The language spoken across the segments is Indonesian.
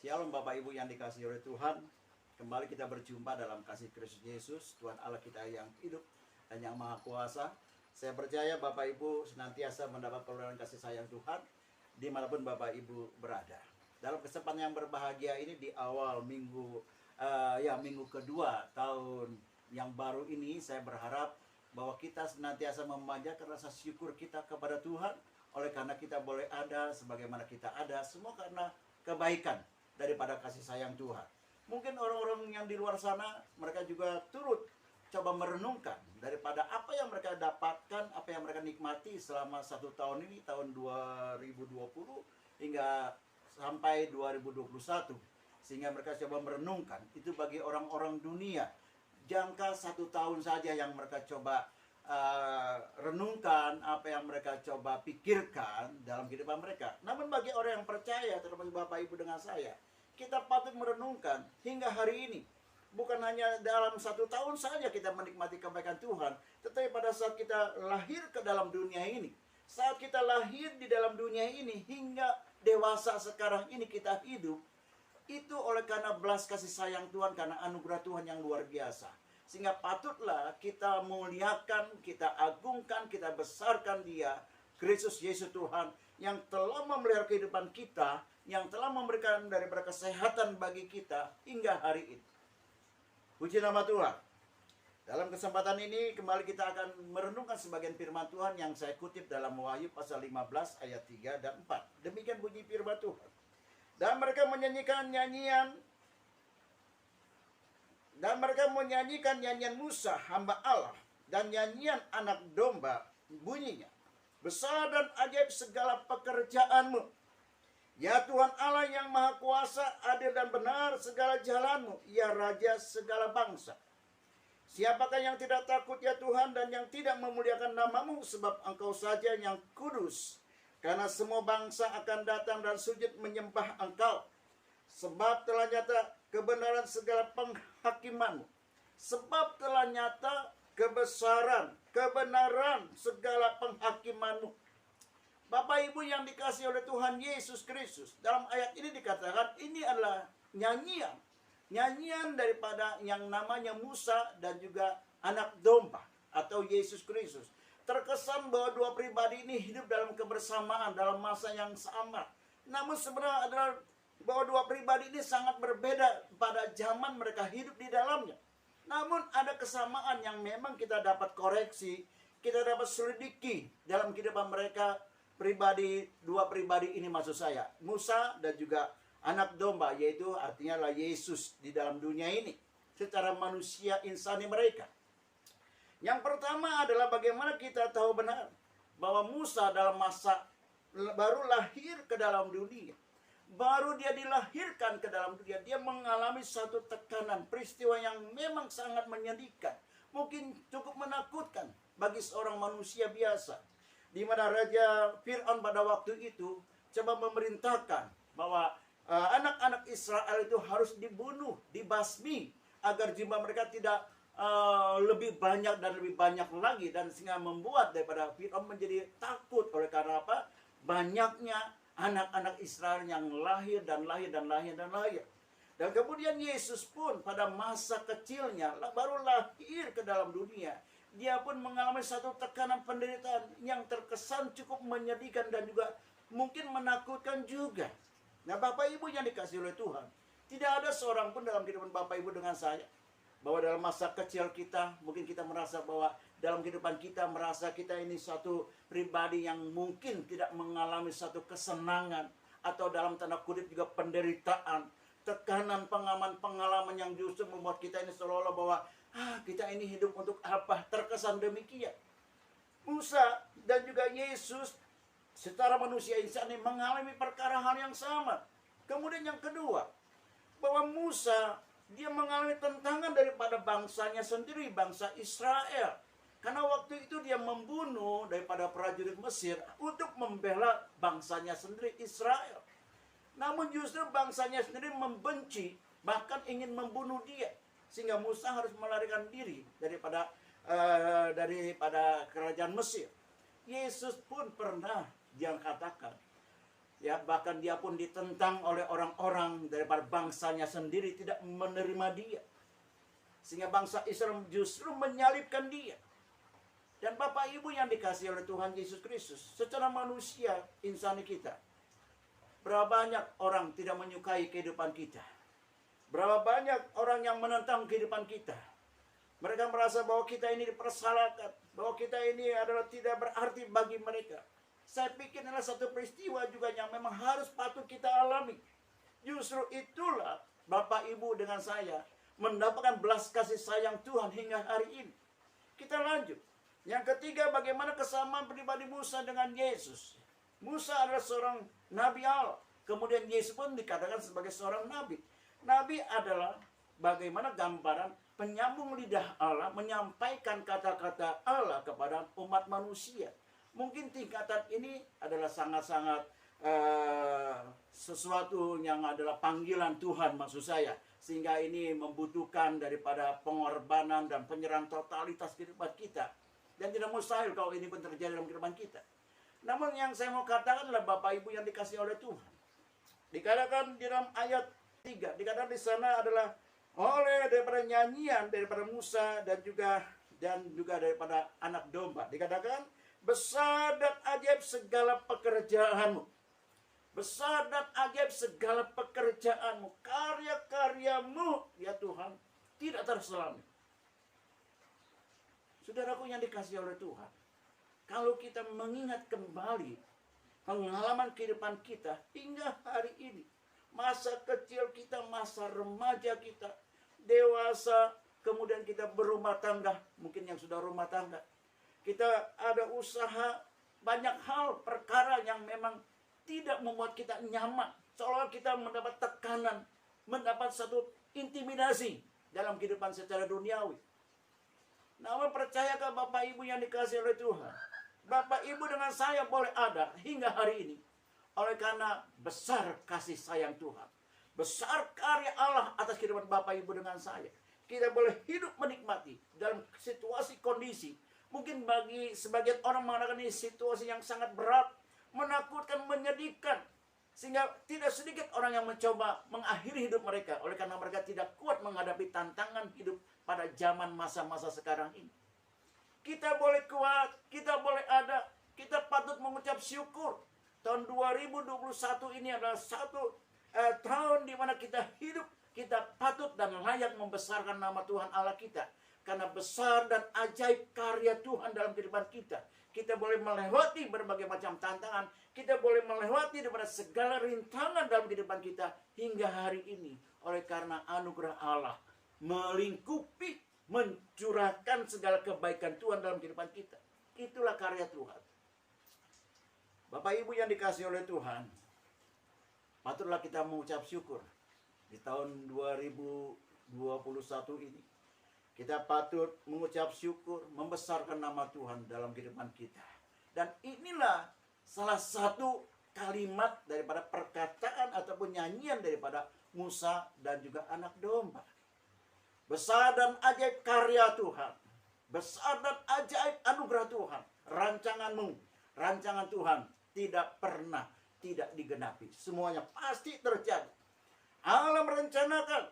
Shalom Bapak Ibu yang dikasihi oleh Tuhan. Kembali kita berjumpa dalam kasih Kristus Yesus, Tuhan Allah kita yang hidup dan yang maha kuasa. Saya percaya Bapak Ibu senantiasa mendapat perlindungan kasih sayang Tuhan dimanapun Bapak Ibu berada. Dalam kesempatan yang berbahagia ini di awal minggu minggu kedua tahun yang baru ini, saya berharap bahwa kita senantiasa memanjatkan rasa syukur kita kepada Tuhan oleh karena kita boleh ada sebagaimana kita ada, semua karena kebaikan daripada kasih sayang Tuhan. Mungkin orang-orang yang di luar sana mereka juga turut coba merenungkan daripada apa yang mereka dapatkan, apa yang mereka nikmati selama 1 tahun ini, tahun 2020 hingga sampai 2021, sehingga mereka coba merenungkan. Itu bagi orang-orang dunia jangka 1 tahun saja yang mereka coba renungkan, apa yang mereka coba pikirkan dalam kehidupan mereka. Namun bagi orang yang percaya, termasuk Bapak Ibu dengan saya, kita patut merenungkan hingga hari ini. Bukan hanya dalam 1 tahun saja kita menikmati kebaikan Tuhan, tetapi pada saat kita lahir ke dalam dunia ini, saat kita lahir di dalam dunia ini hingga dewasa sekarang ini kita hidup, itu oleh karena belas kasih sayang Tuhan, karena anugerah Tuhan yang luar biasa. Sehingga patutlah kita muliakan, kita agungkan, kita besarkan Dia, Kristus Yesus Tuhan, yang telah memelihara kehidupan kita, yang telah memberikan daripada kesehatan bagi kita hingga hari ini. Puji nama Tuhan. Dalam kesempatan ini kembali kita akan merenungkan sebagian firman Tuhan yang saya kutip dalam Wahyu pasal 15 ayat 3 dan 4. Demikian bunyi firman Tuhan. Dan mereka menyanyikan nyanyian Musa hamba Allah, dan nyanyian anak domba, bunyinya, besar dan ajaib segala pekerjaanmu, ya Tuhan Allah yang maha kuasa, adil dan benar segala jalanmu, ya Raja segala bangsa. Siapakah yang tidak takut ya Tuhan, dan yang tidak memuliakan namamu, sebab Engkau saja yang kudus. Karena semua bangsa akan datang dan sujud menyembah Engkau. Sebab telah nyata kebenaran segala penghakimanmu. Sebab telah nyata kebenaran segala penghakimanmu. Bapak Ibu yang dikasihi oleh Tuhan Yesus Kristus, dalam ayat ini dikatakan ini adalah nyanyian. Nyanyian daripada yang namanya Musa dan juga anak domba atau Yesus Kristus. Terkesan bahwa dua pribadi ini hidup dalam kebersamaan dalam masa yang sama. Namun sebenarnya adalah bahwa dua pribadi ini sangat berbeda pada zaman mereka hidup di dalamnya. Namun ada kesamaan yang memang kita dapat koreksi, kita dapat selidiki dalam kehidupan mereka pribadi, dua pribadi ini maksud saya, Musa dan juga anak domba, yaitu artinya lah Yesus di dalam dunia ini secara manusia insani mereka. Yang pertama adalah bagaimana kita tahu benar bahwa Musa dalam masa baru lahir ke dalam dunia, baru dia dilahirkan ke dalam dunia, dia mengalami satu tekanan, peristiwa yang memang sangat menyedihkan, mungkin cukup menakutkan bagi seorang manusia biasa, di mana Raja Fir'aun pada waktu itu coba memerintahkan bahwa anak-anak Israel itu harus dibunuh, dibasmi, agar jumlah mereka tidak lebih banyak dan lebih banyak lagi, dan sehingga membuat daripada Fir'aun menjadi takut oleh karena apa? Banyaknya anak-anak Israel yang lahir dan lahir dan lahir dan lahir. Dan kemudian Yesus pun pada masa kecilnya baru lahir ke dalam dunia, dia pun mengalami satu tekanan penderitaan yang terkesan cukup menyedihkan dan juga mungkin menakutkan juga. Nah Bapak Ibu yang dikasihi oleh Tuhan, tidak ada seorang pun dalam kehidupan Bapak Ibu dengan saya bahwa dalam masa kecil kita, mungkin kita merasa bahwa dalam kehidupan kita merasa kita ini satu pribadi yang mungkin tidak mengalami satu kesenangan, atau dalam tanda kutip juga penderitaan, tekanan, pengalaman yang justru membuat kita ini seolah-olah bahwa kita ini hidup untuk apa, terkesan demikian. Musa dan juga Yesus secara manusia insani mengalami perkara hal yang sama. Kemudian yang kedua, bahwa Musa dia mengalami tentangan daripada bangsanya sendiri, bangsa Israel. Karena waktu itu dia membunuh daripada prajurit Mesir untuk membela bangsanya sendiri, Israel. Namun justru bangsanya sendiri membenci, bahkan ingin membunuh dia. Sehingga Musa harus melarikan diri daripada kerajaan Mesir. Yesus pun pernah dia katakan, Ya, bahkan dia pun ditentang oleh orang-orang daripada bangsanya sendiri, tidak menerima dia. Sehingga bangsa Israel justru menyalibkan dia. Dan Bapak Ibu yang dikasihi oleh Tuhan Yesus Kristus, secara manusia, insani kita, berapa banyak orang tidak menyukai kehidupan kita. Berapa banyak orang yang menentang kehidupan kita. Mereka merasa bahwa kita ini dipersalahkan, bahwa kita ini adalah tidak berarti bagi mereka. Saya pikir adalah satu peristiwa juga yang memang harus patut kita alami. Justru itulah Bapak Ibu dengan saya mendapatkan belas kasih sayang Tuhan hingga hari ini. Kita lanjut. Yang ketiga, bagaimana kesamaan pribadi Musa dengan Yesus. Musa adalah seorang Nabi Allah. Kemudian Yesus pun dikatakan sebagai seorang Nabi. Nabi adalah bagaimana gambaran penyambung lidah Allah, menyampaikan kata-kata Allah kepada umat manusia. Mungkin tingkatan ini adalah sangat-sangat sesuatu yang adalah panggilan Tuhan, maksud saya. Sehingga ini membutuhkan daripada pengorbanan dan penyerahan totalitas kehidupan kita. Dan tidak mustahil kalau ini pun terjadi dalam kehidupan kita. Namun yang saya mau katakan adalah Bapak Ibu yang dikasihi oleh Tuhan. Dikatakan di dalam ayat 3, dikatakan di sana adalah oleh daripada nyanyian daripada Musa dan juga daripada anak domba. Dikatakan besar dan ajaib segala pekerjaanmu. Besar dan ajaib segala pekerjaanmu. Karya-karyamu ya Tuhan tidak terselami. Saudaraku yang dikasihi oleh Tuhan, kalau kita mengingat kembali pengalaman kehidupan kita hingga hari ini, masa kecil kita, masa remaja kita, dewasa, kemudian kita berumah tangga, mungkin yang sudah rumah tangga, kita ada usaha, banyak hal, perkara yang memang tidak membuat kita nyaman, seolah kita mendapat tekanan, mendapat satu intimidasi dalam kehidupan secara duniawi. Namun percayakah Bapak Ibu yang dikasihi oleh Tuhan, Bapak Ibu dengan saya boleh ada hingga hari ini oleh karena besar kasih sayang Tuhan, besar karya Allah atas kehidupan Bapak Ibu dengan saya. Kita boleh hidup menikmati dalam situasi kondisi. Mungkin bagi sebagian orang mengatakan ini situasi yang sangat berat, menakutkan, menyedihkan. Sehingga tidak sedikit orang yang mencoba mengakhiri hidup mereka oleh karena mereka tidak kuat menghadapi tantangan hidup pada zaman masa-masa sekarang ini. Kita boleh kuat, kita boleh ada, kita patut mengucap syukur. Tahun 2021 ini adalah satu tahun di mana kita hidup, kita patut dan layak membesarkan nama Tuhan Allah kita. Karena besar dan ajaib karya Tuhan dalam kehidupan kita. Kita boleh melewati berbagai macam tantangan. Kita boleh melewati daripada segala rintangan dalam kehidupan kita hingga hari ini. Oleh karena anugerah Allah melingkupi, mencurahkan segala kebaikan Tuhan dalam kehidupan kita. Itulah karya Tuhan. Bapak Ibu yang dikasihi oleh Tuhan, patutlah kita mengucap syukur di tahun 2021 ini. Kita patut mengucap syukur, membesarkan nama Tuhan dalam kehidupan kita. Dan inilah salah satu kalimat daripada perkataan ataupun nyanyian daripada Musa dan juga anak domba. Besar dan ajaib karya Tuhan. Besar dan ajaib anugerah Tuhan. Rancanganmu, rancangan Tuhan tidak pernah tidak digenapi. Semuanya pasti terjadi. Allah merencanakan,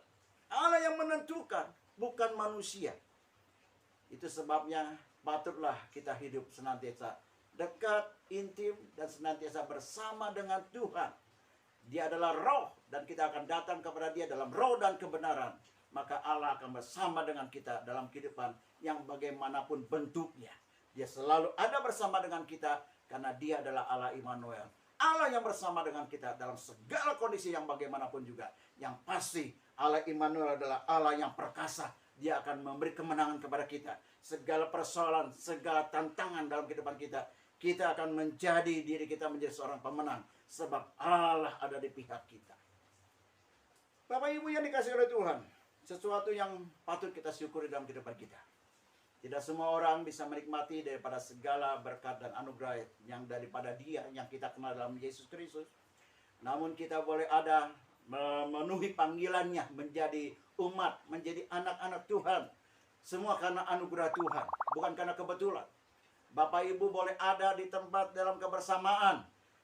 Allah yang menentukan, bukan manusia. Itu sebabnya patutlah kita hidup senantiasa dekat, intim, dan senantiasa bersama dengan Tuhan. Dia adalah roh dan kita akan datang kepada dia dalam roh dan kebenaran. Maka Allah akan bersama dengan kita dalam kehidupan yang bagaimanapun bentuknya. Dia selalu ada bersama dengan kita karena dia adalah Allah Immanuel. Allah yang bersama dengan kita dalam segala kondisi yang bagaimanapun juga. Yang pasti Allah Immanuel adalah Allah yang perkasa. Dia akan memberi kemenangan kepada kita. Segala persoalan, segala tantangan dalam kehidupan kita, kita akan menjadi diri kita menjadi seorang pemenang. Sebab Allah ada di pihak kita. Bapak Ibu yang dikasihi oleh Tuhan, sesuatu yang patut kita syukuri dalam kehidupan kita. Tidak semua orang bisa menikmati daripada segala berkat dan anugerah yang daripada dia yang kita kenal dalam Yesus Kristus. Namun kita boleh ada memenuhi panggilannya menjadi umat, menjadi anak-anak Tuhan. Semua karena anugerah Tuhan, bukan karena kebetulan. Bapak Ibu boleh ada di tempat dalam kebersamaan.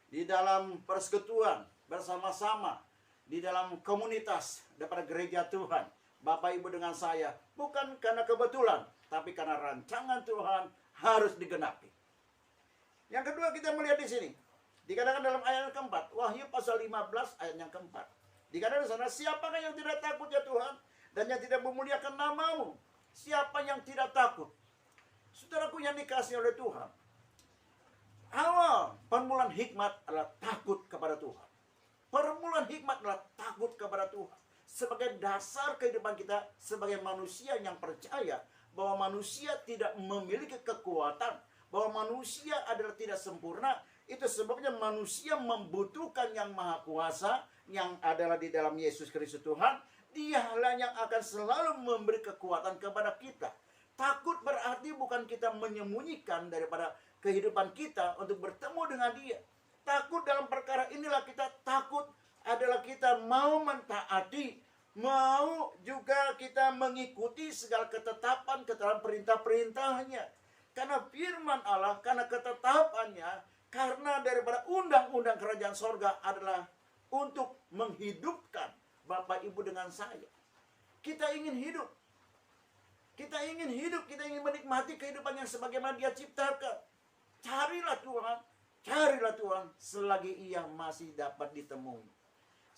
di dalam persekutuan, bersama-sama, di dalam komunitas, daripada gereja Tuhan. Bapak Ibu dengan saya, bukan karena kebetulan, tapi karena rancangan Tuhan harus digenapi. Yang kedua kita melihat di sini, dikatakan dalam ayat yang keempat, Wahyu pasal 15 ayat yang keempat. Dikatakan di sana, siapakah yang tidak takut ya Tuhan, dan yang tidak memuliakan namamu? Siapa yang tidak takut? Saudaraku yang dikasihi oleh Tuhan, awal permulaan hikmat adalah takut kepada Tuhan. Permulaan hikmat adalah takut kepada Tuhan. Sebagai dasar kehidupan kita sebagai manusia yang percaya bahwa manusia tidak memiliki kekuatan, bahwa manusia adalah tidak sempurna. Itu sebabnya manusia membutuhkan yang maha kuasa, yang adalah di dalam Yesus Kristus Tuhan. Dialah yang akan selalu memberi kekuatan kepada kita. Takut berarti bukan kita menyembunyikan daripada kehidupan kita untuk bertemu dengan Dia. Takut dalam perkara inilah kita takut adalah kita mau mentaati, mau juga kita mengikuti segala ketetapan perintah-perintahnya. Karena firman Allah, karena ketetapannya, karena daripada undang-undang kerajaan sorga adalah untuk menghidupkan Bapak Ibu dengan saya. Kita ingin hidup. Kita ingin hidup, kita ingin menikmati kehidupan yang sebagaimana Dia ciptakan. Carilah Tuhan selagi Ia masih dapat ditemui.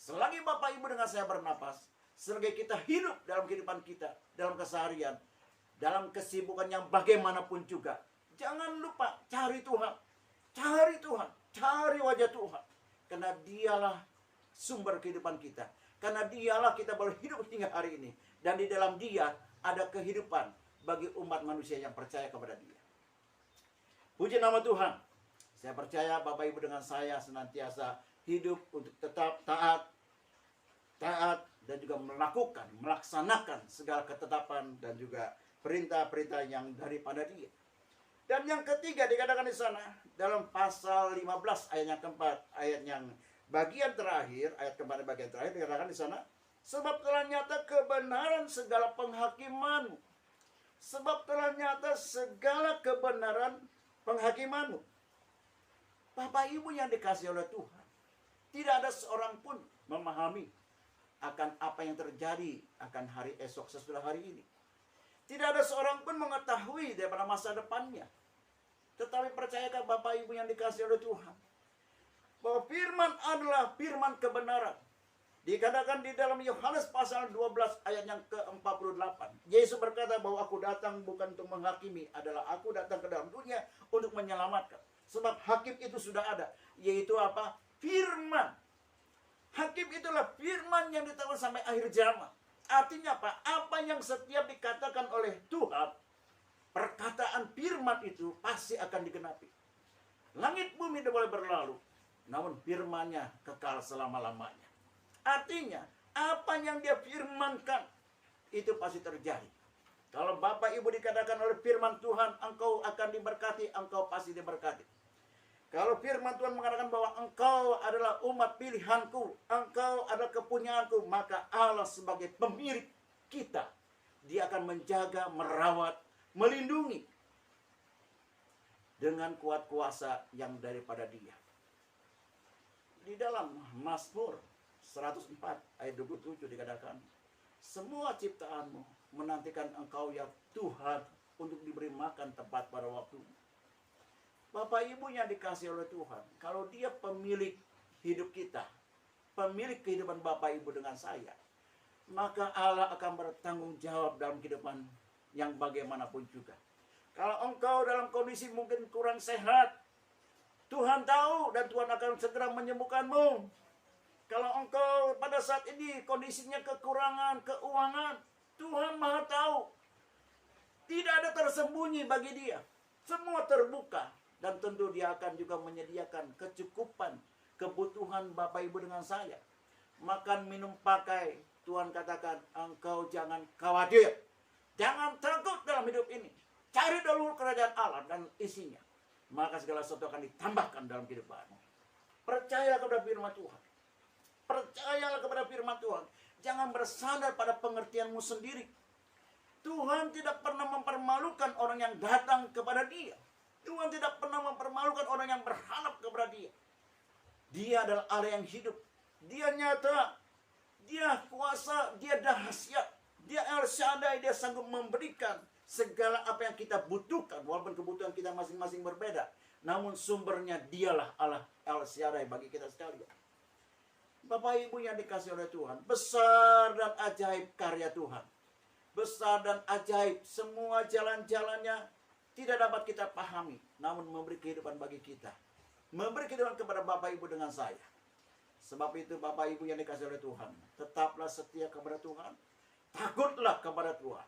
Selagi Bapak Ibu dengan saya bernapas, selagi kita hidup dalam kehidupan kita, dalam keseharian, dalam kesibukan yang bagaimanapun juga, jangan lupa cari Tuhan. Cari Tuhan, cari wajah Tuhan. Karena Dialah sumber kehidupan kita. Karena Dialah kita boleh hidup hingga hari ini. Dan di dalam Dia ada kehidupan bagi umat manusia yang percaya kepada Dia. Puji nama Tuhan. Saya percaya Bapak Ibu dengan saya senantiasa hidup untuk tetap taat dan juga melaksanakan segala ketetapan dan juga perintah-perintah yang daripada Dia. Dan yang ketiga dikatakan di sana dalam pasal 15 ayat yang keempat, ayat yang bagian terakhir, ayat keempat bagian terakhir dikatakan di sana, sebab telah nyata kebenaran segala penghakimanmu. Sebab telah nyata segala kebenaran penghakimanmu. Bapak Ibu yang dikasihi oleh Tuhan, tidak ada seorang pun memahami akan apa yang terjadi akan hari esok sesudah hari ini. Tidak ada seorang pun mengetahui daripada masa depannya. Tetapi percayakah Bapak Ibu yang dikasihi oleh Tuhan, bahwa firman adalah firman kebenaran. Dikatakan di dalam Yohanes pasal 12 ayat yang ke-48. Yesus berkata bahwa aku datang bukan untuk menghakimi, adalah aku datang ke dalam dunia untuk menyelamatkan. Sebab hakim itu sudah ada, yaitu apa? Firman. Hakim itulah firman yang ditakutkan sampai akhir zaman. Artinya apa? Apa yang setiap dikatakan oleh Tuhan, perkataan firman itu pasti akan digenapi. Langit bumi tidak boleh berlalu, namun firman-Nya kekal selama-lamanya. Artinya, apa yang Dia firmankan, itu pasti terjadi. Kalau Bapak Ibu dikatakan oleh firman Tuhan, engkau akan diberkati, engkau pasti diberkati. Kalau firman Tuhan mengatakan bahwa engkau adalah umat pilihanku, engkau adalah kepunyaanku, maka Allah sebagai pemilik kita, Dia akan menjaga, merawat, melindungi dengan kuat kuasa yang daripada Dia. Di dalam Mazmur 104 ayat 27 dikatakan, semua ciptaanmu menantikan engkau ya Tuhan untuk diberi makan tepat pada waktu. Bapak Ibu yang dikasihi oleh Tuhan, kalau Dia pemilik hidup kita, pemilik kehidupan Bapak Ibu dengan saya, maka Allah akan bertanggung jawab dalam kehidupan yang bagaimanapun juga. Kalau engkau dalam kondisi mungkin kurang sehat, Tuhan tahu dan Tuhan akan segera menyembuhkanmu. Kalau engkau pada saat ini kondisinya kekurangan keuangan, Tuhan Maha tahu. Tidak ada tersembunyi bagi Dia. Semua terbuka. Dan tentu Dia akan juga menyediakan kecukupan kebutuhan Bapak Ibu dengan saya. Makan, minum, pakai. Tuhan katakan, engkau jangan khawatir. Jangan takut dalam hidup ini. Cari dulu kerajaan Allah dan isinya. Maka segala sesuatu akan ditambahkan dalam kehidupanmu. Percayalah kepada firman Tuhan. Percayalah kepada firman Tuhan. Jangan bersandar pada pengertianmu sendiri. Tuhan tidak pernah mempermalukan orang yang datang kepada Dia. Tuhan tidak pernah mempermalukan orang yang berharap kepada Dia. Dia adalah Allah yang hidup. Dia nyata. Dia kuasa. Dia dahsyat. Dia El Shaddai. Dia sanggup memberikan segala apa yang kita butuhkan. Walaupun kebutuhan kita masing-masing berbeda. Namun sumbernya dialah Allah El Shaddai bagi kita sekalian. Bapak Ibu yang dikasih oleh Tuhan. Besar dan ajaib karya Tuhan. Besar dan ajaib. Semua jalan-jalannya tidak dapat kita pahami. Namun memberi kehidupan bagi kita. Memberi kehidupan kepada Bapak Ibu dengan saya. Sebab itu Bapak Ibu yang dikasih oleh Tuhan. Tetaplah setia kepada Tuhan. Takutlah kepada Tuhan.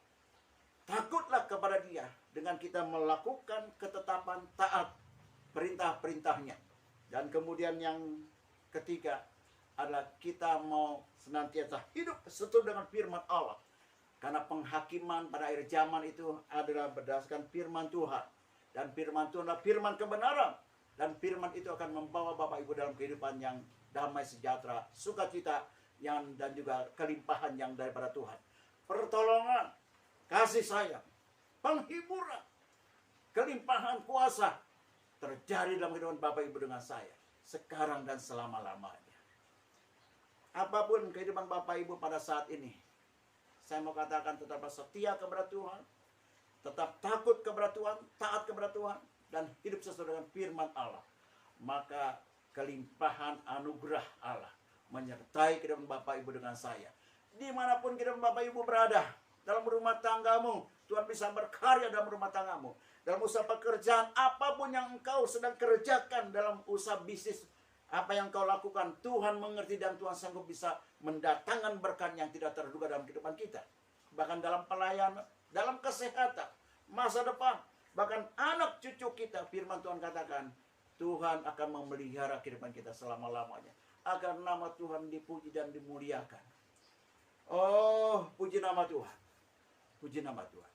Takutlah kepada Dia. Dengan kita melakukan ketetapan taat perintah-perintahnya. Dan kemudian yang ketiga adalah kita mau senantiasa hidup sesuai dengan firman Allah. Karena penghakiman pada akhir zaman itu adalah berdasarkan firman Tuhan. Dan firman Tuhan adalah firman kebenaran. Dan firman itu akan membawa Bapak Ibu dalam kehidupan yang damai sejahtera, sukacita dan juga kelimpahan yang daripada Tuhan. Pertolongan, kasih sayang, penghiburan, kelimpahan kuasa terjadi dalam kehidupan Bapak Ibu dengan saya sekarang dan selama-lamanya. Apapun kehidupan Bapak Ibu pada saat ini, saya mau katakan tetap setia kepada Tuhan, tetap takut kepada Tuhan, taat kepada Tuhan, dan hidup sesuai dengan firman Allah. Maka kelimpahan anugerah Allah menyertai kehidupan Bapak Ibu dengan saya. Dimanapun kehidupan Bapak Ibu berada, dalam rumah tanggamu, Tuhan bisa berkarya dalam rumah tanggamu. Dalam usaha pekerjaan, apapun yang engkau sedang kerjakan dalam usaha bisnis, apa yang kau lakukan, Tuhan mengerti dan Tuhan sanggup bisa mendatangkan berkat yang tidak terduga dalam kehidupan kita. Bahkan dalam pelayanan, dalam kesehatan, masa depan, bahkan anak cucu kita, firman Tuhan katakan, Tuhan akan memelihara kehidupan kita selama-lamanya. Agar nama Tuhan dipuji dan dimuliakan. Oh, puji nama Tuhan. Puji nama Tuhan.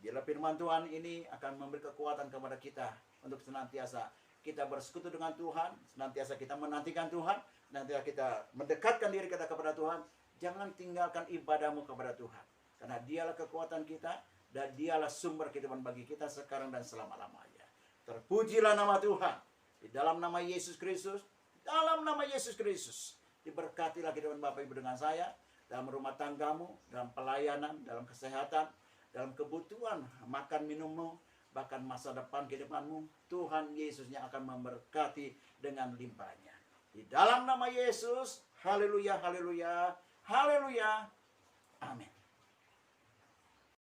Bila firman Tuhan ini akan memberi kekuatan kepada kita untuk senantiasa kita bersekutu dengan Tuhan, senantiasa kita menantikan Tuhan, senantiasa kita mendekatkan diri kita kepada Tuhan. Jangan tinggalkan ibadahmu kepada Tuhan. Karena dialah kekuatan kita dan dialah sumber kehidupan bagi kita sekarang dan selama-lamanya. Terpujilah nama Tuhan. Di dalam nama Yesus Kristus, dalam nama Yesus Kristus, diberkatilah kehidupan Bapak Ibu dengan saya, dalam rumah tanggamu, dalam pelayanan, dalam kesehatan, dalam kebutuhan makan minummu, bahkan masa depan kehidupanmu, Tuhan Yesus yang akan memberkati dengan limpahnya. Di dalam nama Yesus, haleluya, haleluya, haleluya, amin.